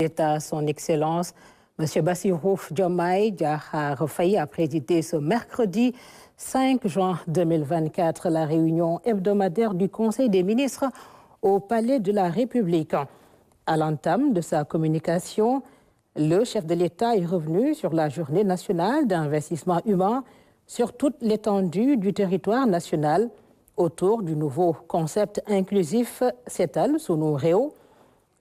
d'État, son Excellence, M. Bassirou Diomaye Diakhar Faye a présidé ce mercredi 5 juin 2024 la réunion hebdomadaire du Conseil des ministres au Palais de la République. À l'entame de sa communication, le chef de l'État est revenu sur la journée nationale d'investissement humain sur toute l'étendue du territoire national autour du nouveau concept inclusif Setal Sunu Réew.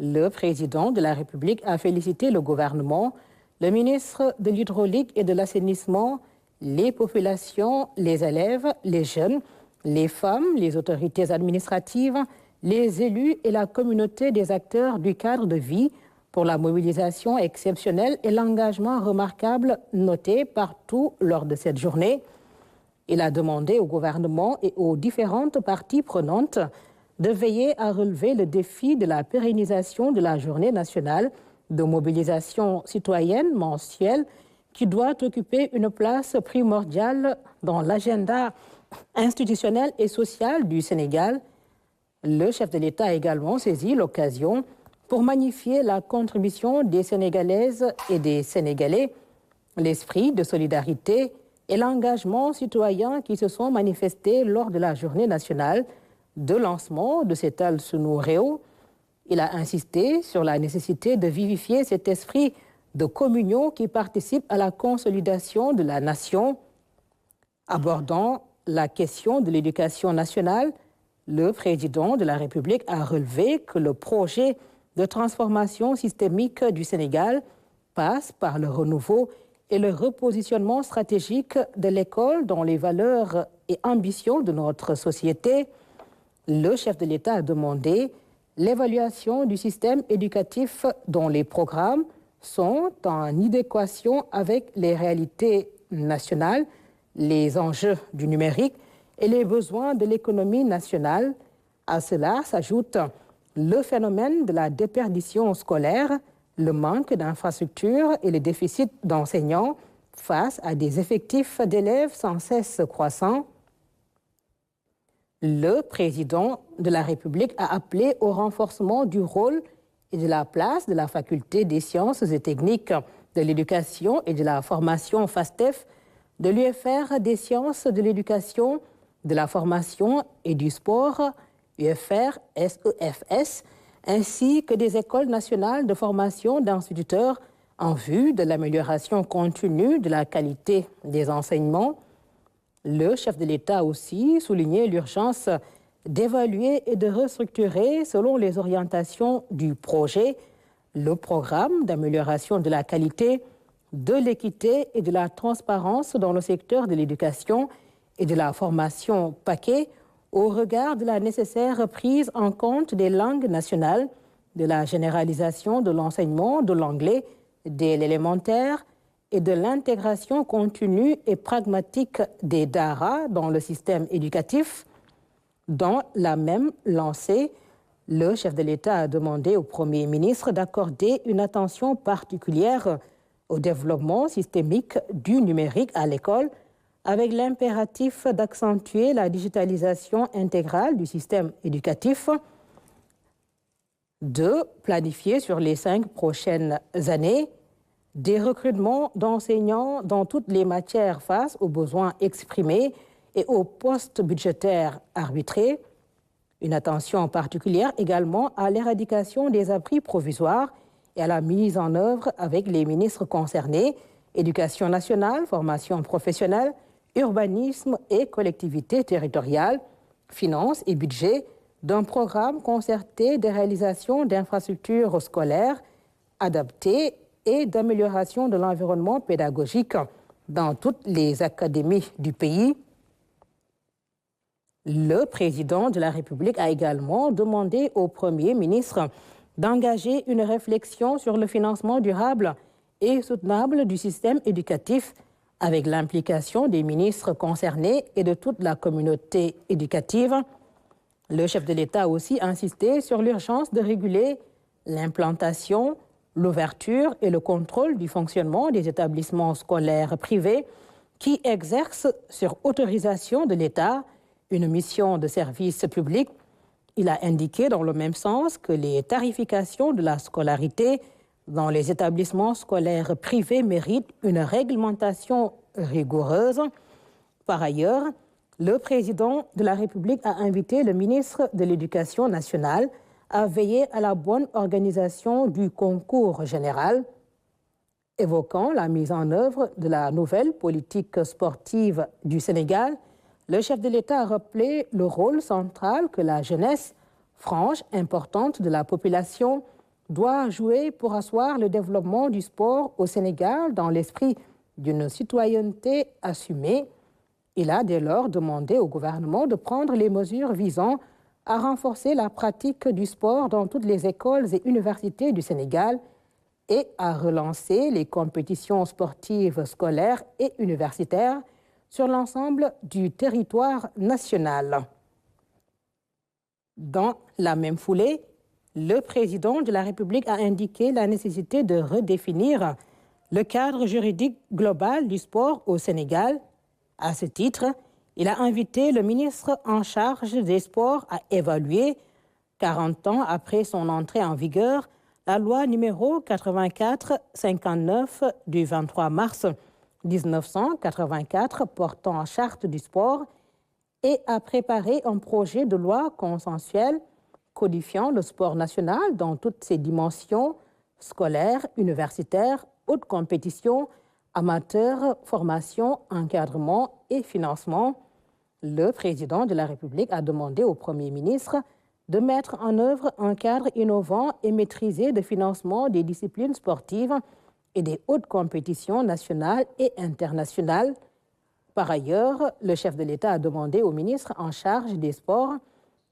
Le président de la République a félicité le gouvernement, le ministre de l'Hydraulique et de l'Assainissement, les populations, les élèves, les jeunes, les femmes, les autorités administratives, les élus et la communauté des acteurs du cadre de vie pour la mobilisation exceptionnelle et l'engagement remarquable noté partout lors de cette journée. Il a demandé au gouvernement et aux différentes parties prenantes de veiller à relever le défi de la pérennisation de la journée nationale de mobilisation citoyenne mensuelle qui doit occuper une place primordiale dans l'agenda institutionnel et social du Sénégal. Le chef de l'État a également saisi l'occasion pour magnifier la contribution des Sénégalaises et des Sénégalais, l'esprit de solidarité et l'engagement citoyen qui se sont manifestés lors de la journée nationale de lancement de Setal Sunu Réew. Il a insisté sur la nécessité de vivifier cet esprit de communion qui participe à la consolidation de la nation. Abordant la question de l'éducation nationale, le président de la République a relevé que le projet de transformation systémique du Sénégal passe par le renouveau et le repositionnement stratégique de l'école dans les valeurs et ambitions de notre société. Le chef de l'État a demandé l'évaluation du système éducatif dont les programmes sont en adéquation avec les réalités nationales, les enjeux du numérique et les besoins de l'économie nationale. À cela s'ajoute le phénomène de la déperdition scolaire, le manque d'infrastructures et le déficit d'enseignants face à des effectifs d'élèves sans cesse croissants. Le président de la République a appelé au renforcement du rôle et de la place de la faculté des sciences et techniques de l'éducation et de la formation FASTEF, de l'UFR des sciences de l'éducation, de la formation et du sport, UFR SEFS, ainsi que des écoles nationales de formation d'instituteurs en vue de l'amélioration continue de la qualité des enseignements. Le chef de l'État a aussi souligné l'urgence d'évaluer et de restructurer, selon les orientations du projet, le programme d'amélioration de la qualité, de l'équité et de la transparence dans le secteur de l'éducation et de la formation paquet au regard de la nécessaire prise en compte des langues nationales, de la généralisation de l'enseignement de l'anglais dès l'élémentaire et de l'intégration continue et pragmatique des DARA dans le système éducatif. Dans la même lancée, le chef de l'État a demandé au Premier ministre d'accorder une attention particulière au développement systémique du numérique à l'école, avec l'impératif d'accentuer la digitalisation intégrale du système éducatif, de planifier sur les 5 prochaines années des recrutements d'enseignants dans toutes les matières face aux besoins exprimés et aux postes budgétaires arbitrés. Une attention particulière également à l'éradication des abris provisoires et à la mise en œuvre avec les ministres concernés, Éducation nationale, formation professionnelle, urbanisme et collectivités territoriales, finances et budget, d'un programme concerté de réalisation d'infrastructures scolaires adaptées et d'amélioration de l'environnement pédagogique dans toutes les académies du pays. Le président de la République a également demandé au Premier ministre d'engager une réflexion sur le financement durable et soutenable du système éducatif avec l'implication des ministres concernés et de toute la communauté éducative. Le chef de l'État a aussi insisté sur l'urgence de réguler l'implantation, l'ouverture et le contrôle du fonctionnement des établissements scolaires privés qui exercent sur autorisation de l'État une mission de service public. Il a indiqué dans le même sens que les tarifications de la scolarité dans les établissements scolaires privés méritent une réglementation rigoureuse. Par ailleurs, le président de la République a invité le ministre de l'Éducation nationale à veiller à la bonne organisation du concours général. Évoquant la mise en œuvre de la nouvelle politique sportive du Sénégal, le chef de l'État a rappelé le rôle central que la jeunesse, frange importante de la population, doit jouer pour asseoir le développement du sport au Sénégal dans l'esprit d'une citoyenneté assumée. Il a dès lors demandé au gouvernement de prendre les mesures visant à renforcer la pratique du sport dans toutes les écoles et universités du Sénégal et à relancer les compétitions sportives scolaires et universitaires sur l'ensemble du territoire national. Dans la même foulée, le président de la République a indiqué la nécessité de redéfinir le cadre juridique global du sport au Sénégal. À ce titre, il a invité le ministre en charge des sports à évaluer, 40 ans après son entrée en vigueur, la loi numéro 84-59 du 23 mars 1984 portant charte du sport et a préparé un projet de loi consensuel codifiant le sport national dans toutes ses dimensions, scolaires, universitaires, haute compétition, amateurs, formation, encadrement et financement. Le président de la République a demandé au Premier ministre de mettre en œuvre un cadre innovant et maîtrisé de financement des disciplines sportives et des hautes compétitions nationales et internationales. Par ailleurs, le chef de l'État a demandé au ministre en charge des sports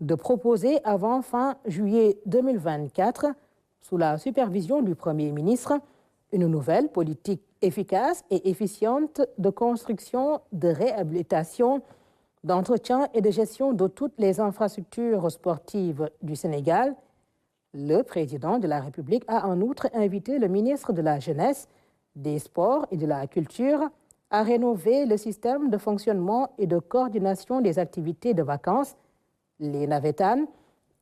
de proposer avant fin juillet 2024, sous la supervision du Premier ministre, une nouvelle politique efficace et efficiente de construction, de réhabilitation, d'entretien et de gestion de toutes les infrastructures sportives du Sénégal. Le président de la République a en outre invité le ministre de la Jeunesse, des Sports et de la Culture à rénover le système de fonctionnement et de coordination des activités de vacances, les NAVETAN,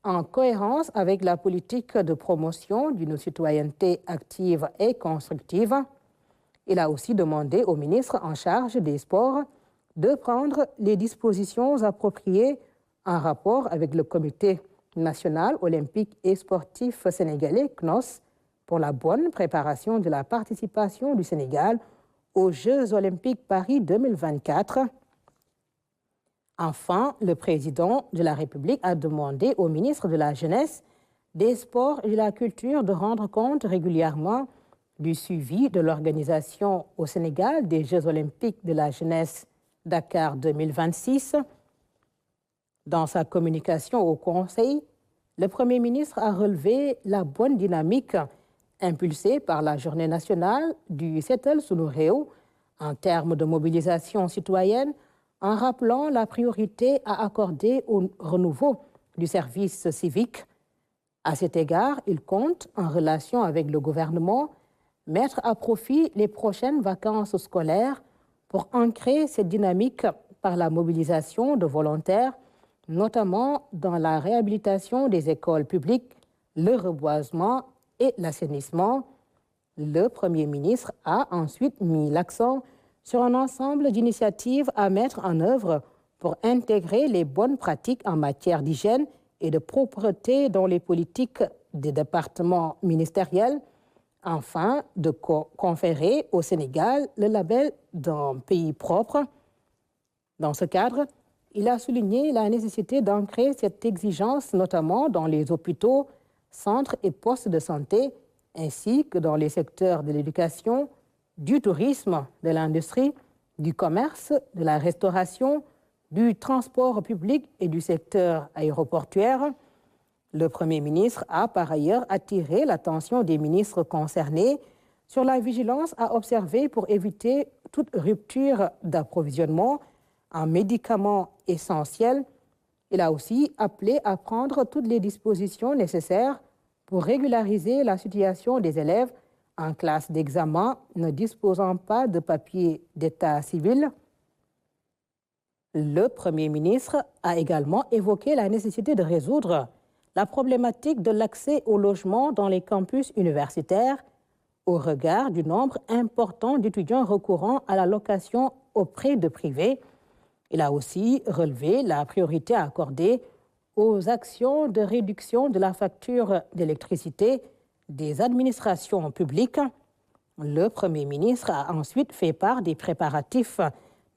en cohérence avec la politique de promotion d'une citoyenneté active et constructive. Il a aussi demandé au ministre en charge des Sports de prendre les dispositions appropriées en rapport avec le Comité national olympique et sportif sénégalais, CNOS, pour la bonne préparation de la participation du Sénégal aux Jeux olympiques Paris 2024. Enfin, le président de la République a demandé au ministre de la Jeunesse, des Sports et de la Culture de rendre compte régulièrement du suivi de l'organisation au Sénégal des Jeux olympiques de la jeunesse Dakar 2026. Dans sa communication au Conseil, le Premier ministre a relevé la bonne dynamique impulsée par la Journée nationale du Seetal Sunu Réew en termes de mobilisation citoyenne, en rappelant la priorité à accorder au renouveau du service civique. À cet égard, il compte, en relation avec le gouvernement, mettre à profit les prochaines vacances scolaires pour ancrer cette dynamique par la mobilisation de volontaires, notamment dans la réhabilitation des écoles publiques, le reboisement et l'assainissement. Le Premier ministre a ensuite mis l'accent sur un ensemble d'initiatives à mettre en œuvre pour intégrer les bonnes pratiques en matière d'hygiène et de propreté dans les politiques des départements ministériels, afin de conférer au Sénégal le label d'un pays propre. Dans ce cadre, il a souligné la nécessité d'ancrer cette exigence notamment dans les hôpitaux, centres et postes de santé, ainsi que dans les secteurs de l'éducation, du tourisme, de l'industrie, du commerce, de la restauration, du transport public et du secteur aéroportuaire. Le Premier ministre a par ailleurs attiré l'attention des ministres concernés sur la vigilance à observer pour éviter toute rupture d'approvisionnement en médicaments essentiels. Il a aussi appelé à prendre toutes les dispositions nécessaires pour régulariser la situation des élèves en classe d'examen ne disposant pas de papier d'état civil. Le Premier ministre a également évoqué la nécessité de résoudre la problématique de l'accès au logement dans les campus universitaires au regard du nombre important d'étudiants recourant à la location auprès de privés. Il a aussi relevé la priorité accordée aux actions de réduction de la facture d'électricité des administrations publiques. Le Premier ministre a ensuite fait part des préparatifs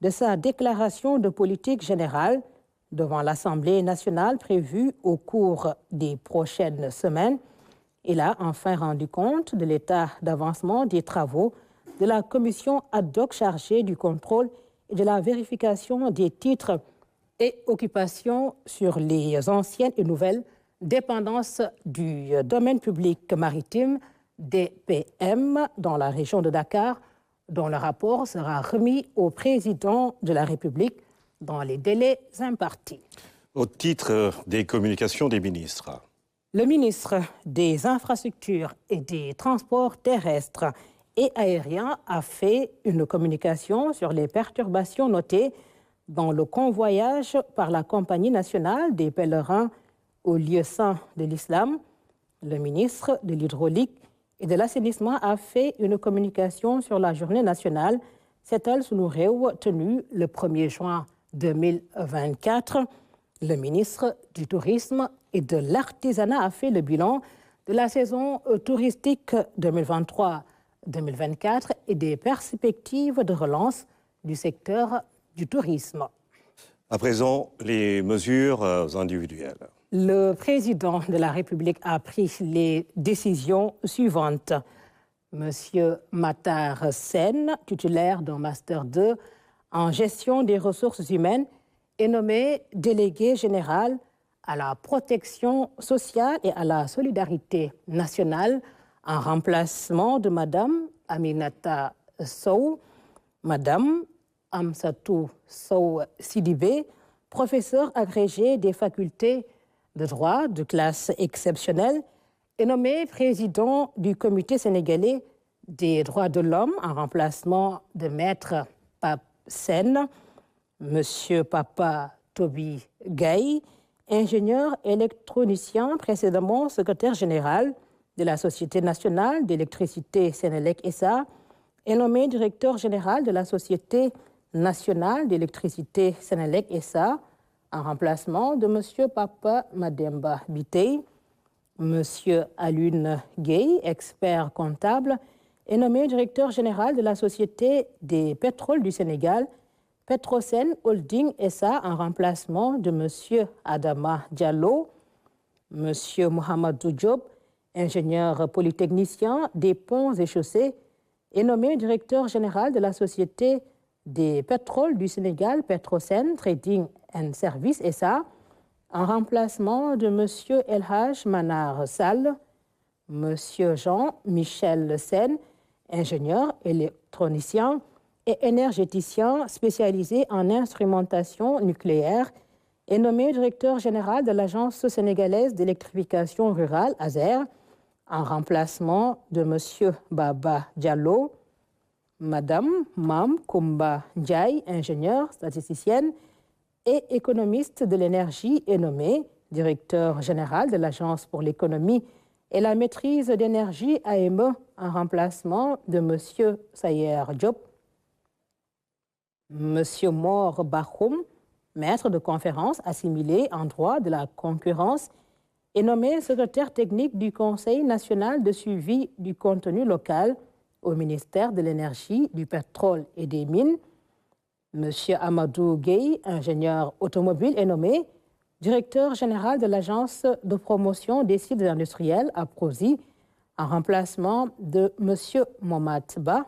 de sa déclaration de politique générale devant l'Assemblée nationale prévue au cours des prochaines semaines. Il a enfin rendu compte de l'état d'avancement des travaux de la commission ad hoc chargée du contrôle et de la vérification des titres et occupations sur les anciennes et nouvelles dépendances du domaine public maritime DPM dans la région de Dakar, dont le rapport sera remis au président de la République dans les délais impartis. Au titre des communications des ministres. Le ministre des Infrastructures et des Transports terrestres et aériens a fait une communication sur les perturbations notées dans le convoyage par la Compagnie nationale des pèlerins au lieu saint de l'islam. Le ministre de l'Hydraulique et de l'Assainissement a fait une communication sur la journée nationale Setal Sunu Réew tenue le 1er juin 2024. Le ministre du Tourisme et de l'Artisanat a fait le bilan de la saison touristique 2023-2024 et des perspectives de relance du secteur du tourisme. À présent, les mesures individuelles. Le président de la République a pris les décisions suivantes. Monsieur Matar Sen, titulaire d'un Master 2 en gestion des ressources humaines, est nommé délégué général à la protection sociale et à la solidarité nationale en remplacement de Madame Aminata Sow. Madame Amsatou Sow Sidibé, professeure agrégée des facultés de droit de classe exceptionnelle, est nommé président du Comité sénégalais des droits de l'homme en remplacement de Maître Pape Sen. Monsieur Papa Toby Gaye, ingénieur électronicien, précédemment secrétaire général de la Société nationale d'électricité Sénélec SA, est nommé directeur général de la Société nationale d'électricité Sénélec SA en remplacement de monsieur Papa Mademba Bitey. Monsieur Alun Gueye, expert comptable, est nommé directeur général de la Société des pétroles du Sénégal, Petrosen Holding SA, en remplacement de monsieur Adama Diallo. Monsieur Mohamedou Diop, ingénieur polytechnicien des ponts et chaussées, est nommé directeur général de la Société des pétroles du Sénégal, Petrosen Trading and Services SA, en remplacement de monsieur Elhaj Manar Sall. Monsieur Jean-Michel Sen, ingénieur électronicien et énergéticien spécialisé en instrumentation nucléaire, est nommé directeur général de l'Agence sénégalaise d'électrification rurale, ASER, en remplacement de monsieur Baba Diallo. Madame Mam Koumba Ndiaye, ingénieure statisticienne et économiste de l'énergie, est nommée directeur général de l'Agence pour l'économie et la maîtrise d'énergie AME en remplacement de monsieur Sayer Diop. Monsieur Mor Bakhoum, maître de conférence assimilé en droit de la concurrence, est nommé secrétaire technique du Conseil national de suivi du contenu local au ministère de l'Énergie, du Pétrole et des Mines. Monsieur Amadou Gueye, ingénieur automobile, est nommé directeur général de l'Agence de promotion des sites industriels à Prosi, en remplacement de monsieur Momad Ba.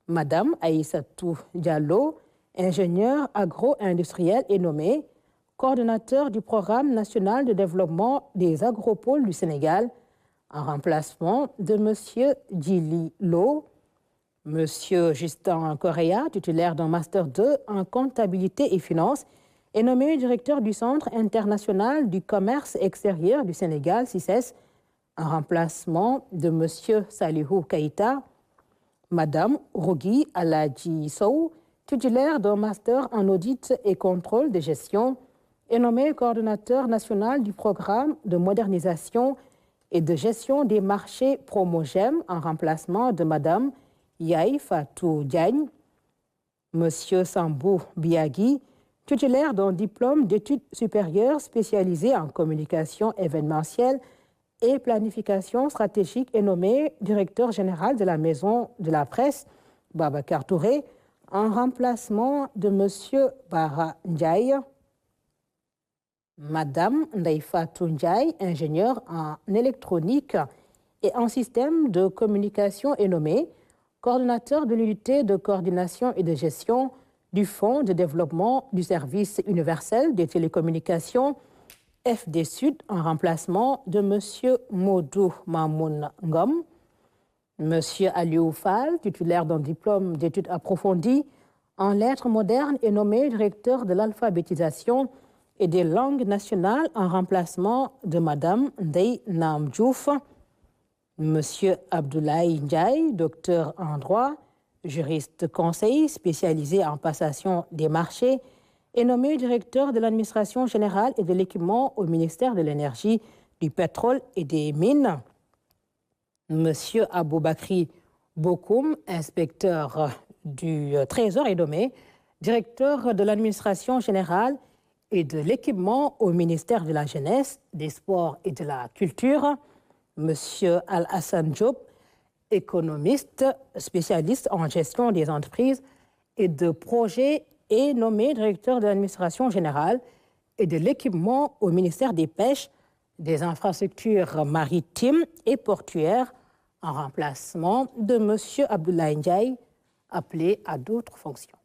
Madame Aïssatou Diallo, ingénieure agro-industrielle, est nommée coordonnateur du Programme national de développement des agropoles du Sénégal, en remplacement de monsieur Djili Lo. Monsieur Justin Correa, titulaire d'un Master 2 en comptabilité et finance, est nommé directeur du Centre international du commerce extérieur du Sénégal, CICES, en remplacement de monsieur Salihou Keïta. Madame Rougui Aladji Sow, titulaire d'un Master en audit et contrôle de gestion, est nommée coordonnateur national du programme de modernisation et de gestion des marchés Promogem en remplacement de Mme Yaye Fatou Diagne. M. Sambou Biagui, titulaire d'un diplôme d'études supérieures spécialisé en communication événementielle et planification stratégique, est nommé directeur général de la Maison de la Presse, Babacar Touré, en remplacement de M. Bara Ndiaye. Mme Ndeye Fatou Ndiaye, ingénieure en électronique et en système de communication, est nommée coordonnateur de l'unité de coordination et de gestion du Fonds de développement du service universel des télécommunications, FD Sud, en remplacement de M. Modou Mamoun Ngom. M. Aliou Fall, titulaire d'un diplôme d'études approfondies en lettres modernes, est nommé directeur de l'alphabétisation et des langues nationales en remplacement de Mme Ndeye Nam Diouf. M. Abdoulaye Ndiaye, docteur en droit, juriste conseil spécialisé en passation des marchés, est nommé directeur de l'administration générale et de l'équipement au ministère de l'Énergie, du pétrole et des mines. M. Aboubakri Bokoum, inspecteur du Trésor, est nommé directeur de l'administration générale et de l'équipement au ministère de la Jeunesse, des Sports et de la Culture. M. Al-Hassan Diop, économiste spécialiste en gestion des entreprises et de projets, est nommé directeur de l'administration générale et de l'équipement au ministère des Pêches, des infrastructures maritimes et portuaires, en remplacement de M. Abdoulaye Ndiaye, appelé à d'autres fonctions.